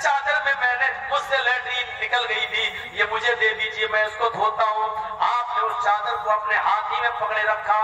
چادر میں مجھ سے لیٹرین نکل گئی تھی، یہ مجھے دے دیجئے، میں اس کو دھوتا ہوں۔ آپ نے اس چادر کو اپنے ہاتھ ہی میں پکڑے رکھا۔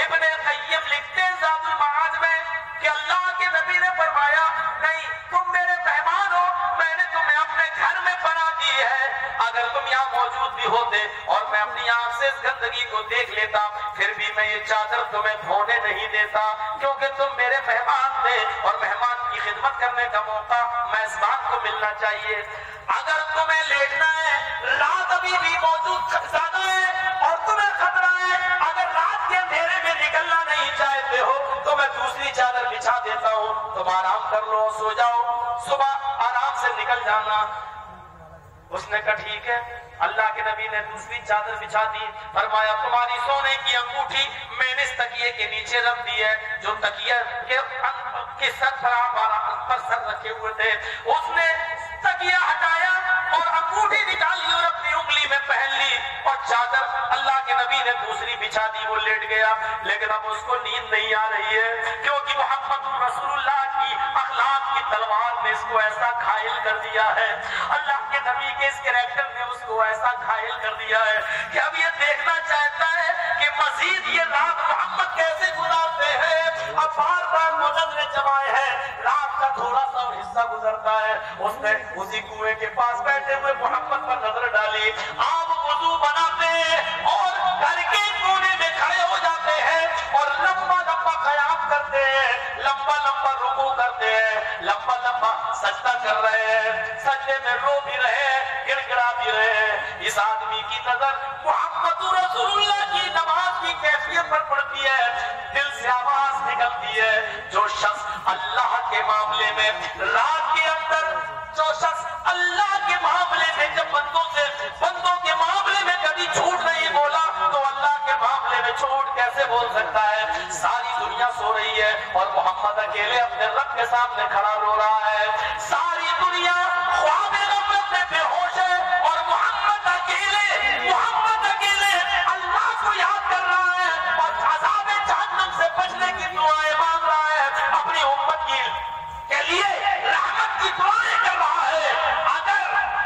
ابن قیم لکھتے ہیں زاد المعاد میں کہ اللہ کے نبی نے فرمایا نہیں، تم میرے مہمان ہو، میں نے تمہیں اپنے گھر میں پناہ دی ہے، اگر تم یہاں موجود بھی ہوتے اور میں اپنی آنکھ سے اس گندگی کو دیکھ لیتا پھر بھی میں یہ چادر تمہیں دھونے نہیں دیتا، کیونکہ تم میرے مہمان تھے اور مہمان کی خدمت کرنے کا موقع میزبان کو ملنا چاہیے۔ اگر تمہیں لیٹنا ہے، رات ابھی بھی موجود زیادہ ہے اور تمہیں خطرہ ہے، اگر رات کے اندھیرے میں نکلنا نہیں چاہتے ہو تو میں دوسری چادر بچھا دیتا ہوں، تم آرام کر لو، سو جاؤ، صبح آرام سے نکل جانا۔ اس نے کہا ٹھیک ہے۔ اللہ کے نبی نے دوسری چادر بچھا دی، فرمایا تمہاری سونے کی انگوٹھی میں نے اس تکیے کے نیچے رکھ دی ہے، جو تکیے کے سر پر سر رکھے ہوئے تھے، اس نے تکیہ ہٹایا اور انگوٹھی نکالی اور اپنی انگلی میں پہن لی، اور چادر اللہ کے نبی نے دوسری بچھا دی، وہ لیٹ گیا۔ لیکن اب اس کو نیند نہیں آ رہی ہے، کیونکہ محمد رسول اللہ کی اخلاق کی تلوار نے اس کو ایسا گھائل کر دیا ہے، اللہ کے نبی کے اس کریکٹر نے اس کو ایسا گھائل کر دیا ہے کہ اب یہ دیکھنا چاہتا ہے کہ مزید یہ رات محمد کیسے گزارتے ہیں۔ اب بار بار نظریں جمائے ہیں، رات کا تھوڑا سا حصہ گزرتا ہے، اس نے اسی کنویں کے پاس بیٹھے ہوئے محمد پر نظر ڈالی۔ آپ وضو بناتے ہیں اور گھر کے کونے میں کھڑے ہو جاتے ہیں اور لمبا لمبا قیام کرتے ہیں، لمبا لمبا رکوع کرتے ہیں، لمبا لمبا سجدہ کر رہے ہیں، سجدے میں رو بھی رہے ہیں، گڑ گڑا بھی رہے ہیں۔ اس آدمی کی نظر محمد رسول اللہ کی نماز کی کیفیت پر پڑتی ہے، دل سے آواز نکلتی ہے، جو شخص اللہ کے معاملے میں رات کے اندر، جو شخص اللہ کے معاملے میں جب بندوں کے معاملے میں کبھی جھوٹ نہیں بولا تو اللہ کے معاملے میں جھوٹ کیسے بول سکتا ہے؟ ساری دنیا سو رہی ہے اور محمد اکیلے اپنے رب کے سامنے کھڑا رو رہا ہے، ساری دنیا خواب غفلت میں بے ہوش ہے اور محمد اکیلے اللہ کو یاد کر رہا ہے اور عذاب جہنم سے بچنے کی دعائیں مانگ رہا ہے، اپنی امت کے لیے رحمت کی دعائیں کر رہا ہے۔ اگر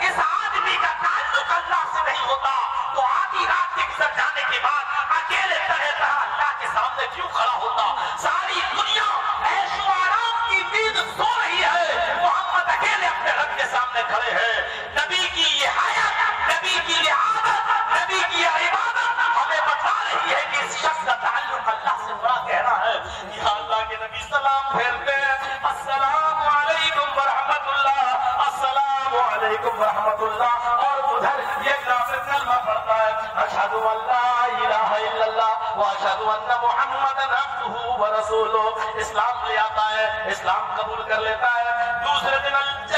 اس آدمی کا تعلق اللہ سے نہیں ہوتا تو آدھی رات کے گزر جانے کے بعد اکیلے طرح اللہ کے سامنے کیوں کھڑا ہوتا؟ ساری دنیا عیش و آرام کی نیند سو رہی ہے، محمد اکیلے اپنے رب کے سامنے کھڑے ہیں۔ نبی کی یہ حیات، نبی کی یہ عادت، نبی کی یہ عبادت ہمیں بتا رہی ہے کہ اس شخص کا تعلق اللہ سے بڑا گہرا ہے۔ یا اللہ کے نبی سلام پھیرتے ہیں، السلام علیکم ورحمت اللہ، السلام علیکم ورحمت اللہ، اور ادھر یہ کافر کلمہ پڑھتا ہے، اشہد ان لا الہ الا اللہ واشہد ان محمدا عبدہ ورسولہ، اسلام لے آتا ہے، اسلام قبول کر لیتا ہے، دوسرے دن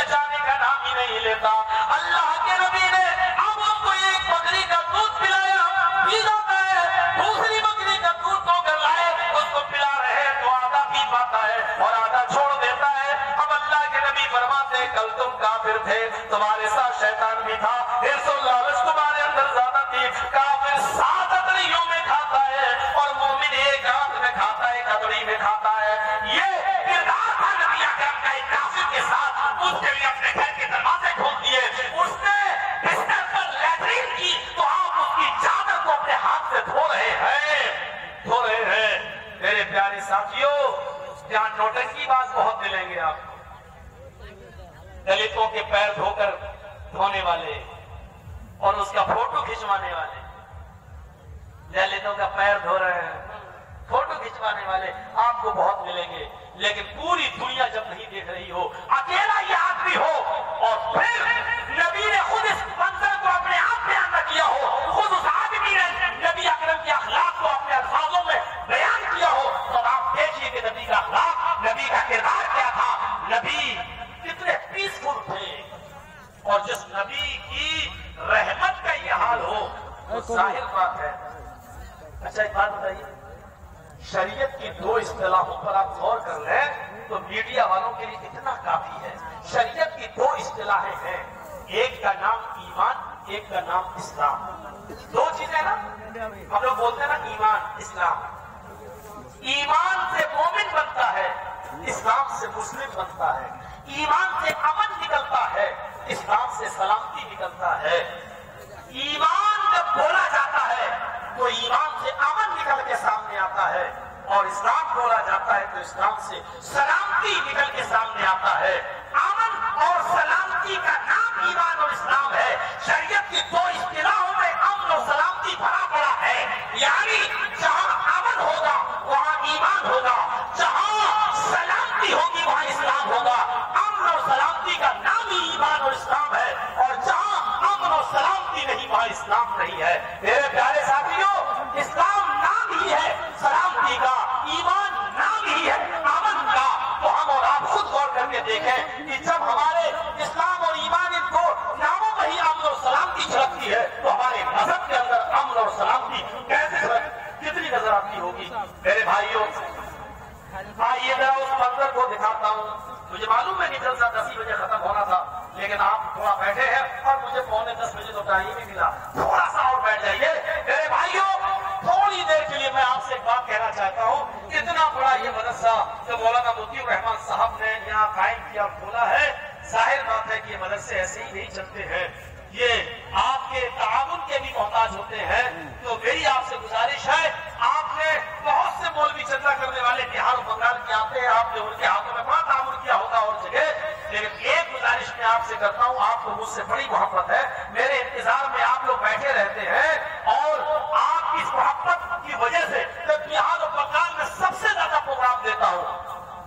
جانے کا نام ہی نہیں لیتا۔ اللہ کے نبی نے اب ہم کو ایک بکری کا دودھ پلایا، پی جاتا ہے، دوسری بکری کا دودھ دھو کر لائے، اس کو پلا رہے ہیں تو آدھا پی پاتا ہے اور آدھا چھوڑ دیتا ہے۔ اب اللہ کے نبی فرماتے ہیں کل تم کافر تھے، تمہارے ساتھ شیطان بھی تھا، حرص و لالچ تمہارے اندر زیادہ تھی، کافر 7 اتڑیوں میں کھاتا ہے اور مومن ایک ہاتھ میں کھاتا ہے، ایک اتڑی میں کھاتا ہے۔ یہ کردار تھا نبی اکرم کا ایک کافر کے ساتھ، اس کے لیے اپنے گھر کے دروازے کھول دیے، اس نے بستر پر لیٹرین کی تو آپ اس کی چادر کو اپنے ہاتھ سے دھو رہے ہیں۔ میرے پیارے ساتھیوں، یہاں نوٹنکی بات بہت ملیں گے آپ کو، دلتوں کے پیر دھو کر دھونے والے اور اس کا فوٹو کھنچوانے والے، دلتوں کا پیر دھو رہے ہیں، فوٹو کھنچوانے والے آپ کو بہت ملیں گے، لیکن پوری دنیا جب نہیں دیکھ رہی ہو، اکیلا یہ آدمی ہو اور پھر نبی نے خود اس منظر کو اپنے آپ بیان نہ کیا ہو، خود اس آدمی نے نبی اکرم کے اخلاق کو اپنے الفاظوں میں بیان کیا ہو، تو آپ دیکھیے کہ نبی کا اخلاق، نبی کا کردار کیا تھا، نبی کتنے پیسفل تھے، اور جس نبی کی رحمت کا یہ حال ہو وہ ظاہر بات ہے۔ اچھا ایک بات بتائیے، شریعت کی 2 اصطلاحوں پر آپ غور کر لیں تو میڈیا والوں کے لیے اتنا کافی ہے۔ شریعت کی 2 اصطلاحیں ہیں، ایک کا نام ایمان، ایک کا نام اسلام۔ 2 چیزیں نا، ہم لوگ بولتے ہیں نا ایمان اسلام، ایمان سے مومن بنتا ہے، اسلام سے مسلم بنتا ہے۔ ایمان سے امن نکلتا ہے، اسلام سے سلامتی نکلتا ہے۔ ایمان جب بولا جاتا ہے تو ایمان سے امن نکل کے سامنے آتا ہے، اور اسلام بولا جاتا ہے تو اسلام سے سلامتی نکل کے سامنے آتا ہے۔ امن اور سلامتی کا نام ایمان اور اسلام ہے۔ شریعت کی دو اصطلاحوں میں امن اور سلامتی بھرا پڑا ہے، یعنی جہاں امن ہوگا وہاں ایمان ہوگا، جہاں سلامتی ہوگی وہاں اسلام ہوگا۔ امن اور سلامتی کا نام ہی ایمان اور اسلام ہے، اور جہاں امن اور سلامتی نہیں وہاں اسلام نہیں ہے۔ میرے پیارے ساتھیوں، اسلام نام ہی ہے سلامتی کا، ایمان نام ہی ہے امن کا۔ تو ہم اور آپ خود غور کر کے دیکھیں کہ جب ہمارے اسلام اور ایمان ان کو ناموں میں ہی امن اور سلامتی جھلکتی ہے تو ہمارے مذہب کے اندر امن اور سلامتی کیسے کتنی نظر آتی ہوگی۔ میرے بھائیوں، آئیے ذرا اس منظر کو دکھاتا ہوں۔ مجھے معلوم ہے کہ جلسہ 10 بجے ختم ہونا تھا، لیکن آپ تھوڑا بیٹھے ہیں اور مجھے 9:45 بجے تو ٹائم ہی ملا، تھوڑا سا اور بیٹھ جائیے۔ میرے بھائیوں، تھوڑی دیر کے لیے میں آپ سے ایک بات کہنا چاہتا ہوں۔ اتنا بڑا یہ مدرسہ جو مولانا مطیع الرحمان صاحب نے یہاں قائم کیا کھولا ہے، ظاہر بات ہے کہ یہ مدرسے ایسے ہی نہیں چلتے ہیں، یہ آپ کے تعاون کے بھی محتاج ہوتے ہیں۔ تو میری آپ سے گزارش ہے، آپ نے بہت سے مولوی چندہ کرنے والے بہار و بنگال کے آتے ہیں، آپ نے ان کے ہاتھوں میں بڑا تعاون کیا ہوگا اور جگہ، لیکن ایک گزارش میں آپ سے کرتا ہوں، آپ کو مجھ سے بڑی محبت ہے، میرے انتظار میں آپ لوگ بیٹھے رہتے ہیں، اور آپ کی اس محبت کی وجہ سے میں بہار و بنگال میں سب سے زیادہ پروگرام دیتا ہوں،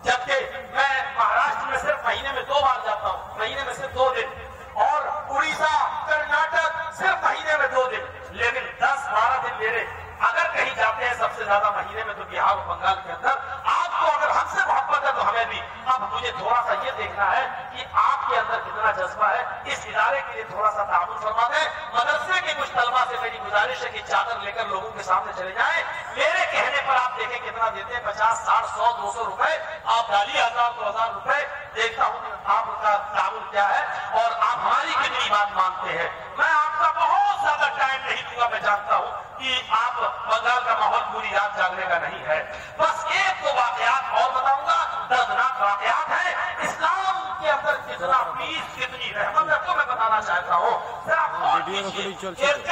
جبکہ میں مہاراشٹر میں صرف مہینے میں 2 بار جاتا ہوں، مہینے میں صرف 2 دن، اور اڑیسہ کرناٹک صرف مہینے میں 2 دن، لیکن 10-12 دن میرے اگر کہیں جاتے ہیں سب سے زیادہ مہینے میں تو بہار و بنگال کے اندر۔ آپ کو اگر ہم سے محبت ہے تو ہمیں بھی۔ اب مجھے تھوڑا سا یہ دیکھنا ہے کہ آپ کے اندر کتنا جذبہ ہے، اس ادارے کے لیے تھوڑا سا تعاون فرما دیں۔ مدرسے کے کچھ طلبا سے میری گزارش ہے کہ چادر لے کر لوگوں کے سامنے چلے جائیں، میرے کہنے پر آپ دیکھیں کتنا دیتے ہیں، 50, 60, 100, 200 روپے، آپ ڈالیے 1000, 2000 روپے، دیکھتا ہوں آپ کا تعاون کیا ہے اور آپ ہماری کتنی بات مانتے ہیں۔ میں آپ کا بہت زیادہ ٹائم نہیں دوں گا، میں جانتا ہوں کہ آپ بنگال کا ماحول پوری رات جاگنے کا نہیں ہے، بس ایک دو واقعات اور بتاؤں گا، دردناک واقعات ہیں۔ اسلام کے اندر کتنا پیس، کتنی رحمت ہے تو میں بتانا چاہتا ہوں۔ ایک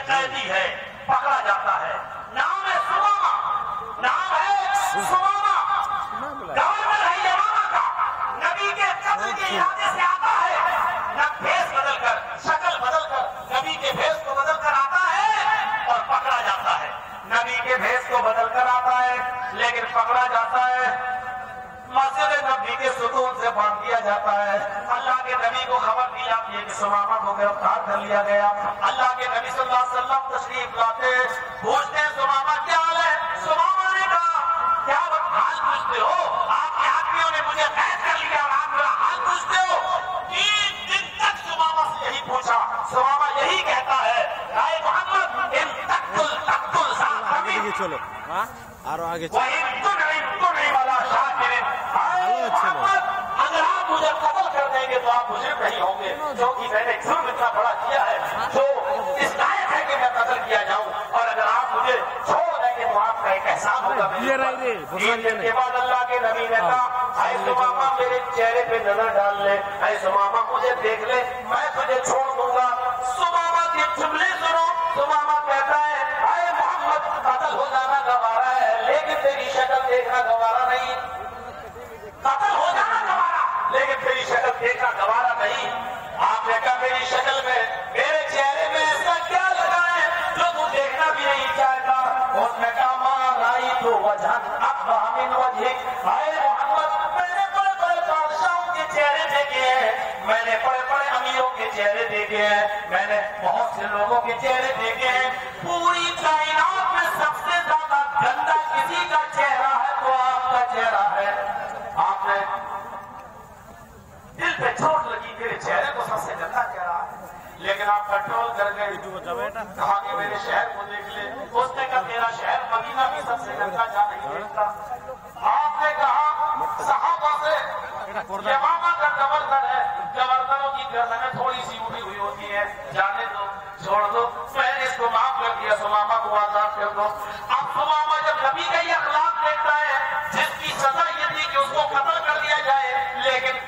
قیدی ہے، پکڑا جاتا ہے، نام ہے سمامہ، نام ہے سمامہ، گورنر ہے یمامہ کا، نبی کے قتل کے ارادے سے آتا ہے، نہ بھیس بدل کر، شکل بدل کر، نبی کے بھیس کو بدل کر آتا ہے اور پکڑا جاتا ہے، نبی کے بھیس کو بدل کر آتا ہے لیکن پکڑا جاتا ہے، مسجد نبی کے ستون سے باندھ دیا جاتا ہے۔ اللہ کے نبی کو خبر دی جاتی ہے کہ سمامہ کو گرفتار کر لیا گیا۔ اللہ کے نبی صلی اللہ علیہ وسلم تشریف لاتے، پوچھتے ہیں سمامہ کیا حال ہے؟ سمامہ نے کہا کیا حال پوچھتے ہو؟ آپ کے آدمیوں نے مجھے قید کر لیا اور آپ میرا حال پوچھتے ہو؟ 3 دن تک سمامہ سے یہی پوچھا، سمامہ یہی کہتا ہے، اے محمد ان تقتل چلو اور آگے اگر آپ مجھے قتل کر دیں گے تو آپ مجرم نہیں ہوں گے، کیونکہ میں نے جرم اتنا بڑا کیا ہے جو اس لائق ہے کہ میں قتل کیا جاؤں، اور اگر آپ مجھے چھوڑ دیں گے تو آپ کا ایک احسان ہوگا۔ 3 دن کے بعد اللہ کے نبی نے کہا اے سمامہ میرے چہرے پہ نظر ڈال لے، اے سمامہ مجھے دیکھ لے، میں تجھے چھوڑ دوں گا۔ سمامہ کے جملے سنو، سمامہ کہتا ہے اے محمد قتل ہو جانا گوارا ہے لیکن تیری شکل دیکھنا گوارا نہیں، قتل ہو جانا گوارا لیکن تیری شکل دیکھنا گوارا نہیں۔ آپ نے کہا میری شکل میں، میرے چہرے میں ایسا کیا لگا ہے جو تو دیکھنا بھی نہیں چاہتا؟ اس نے کہا ماں رائی تو وجہ اب من وجہ، اے محمد میں نے بڑے بڑے بادشاہوں کے چہرے دیکھے ہیں، میں نے بڑے بڑے امیروں کے چہرے دیکھے ہیں، میں نے بہت سے لوگوں کے چہرے دیکھے ہیں، پوری کائنات میں سب سے زیادہ گندا کسی کا چہرہ ہے تو آپ کا چہرہ ہے۔ آپ نے دل پہ چوٹ لگی، میرے چہرے کو سب سے گندا چہرہ ہے، لیکن آپ کنٹرول کر گئے، کہا کہ میرے شہر کو دیکھ لے۔ اس نے کہا میرا شہر مدینہ بھی سب سے گندا جا نہیں دیکھتا۔ آپ نے کہا صحابہ سے یمامہ کا گورنر ہے، گورنروں کی گردنیں تھوڑی سی اٹھی ہوئی ہوتی ہیں، جانے دو، چھوڑ دو، میں نے اس کو معاف کر دیا، سمامہ کو آزاد کر دو۔ اب سمامہ جب نبی کا یہ اخلاق دیکھتا ہے جس کی سزا یہ تھی کہ اس کو قتل کر دیا جائے، لیکن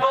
2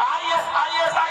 ISI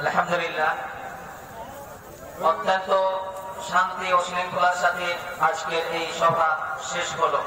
আলহামদুলিল্লাহ, অত্যন্ত শান্তি ও শৃঙ্খলার সাথে আজকের এই সভা শেষ হলো।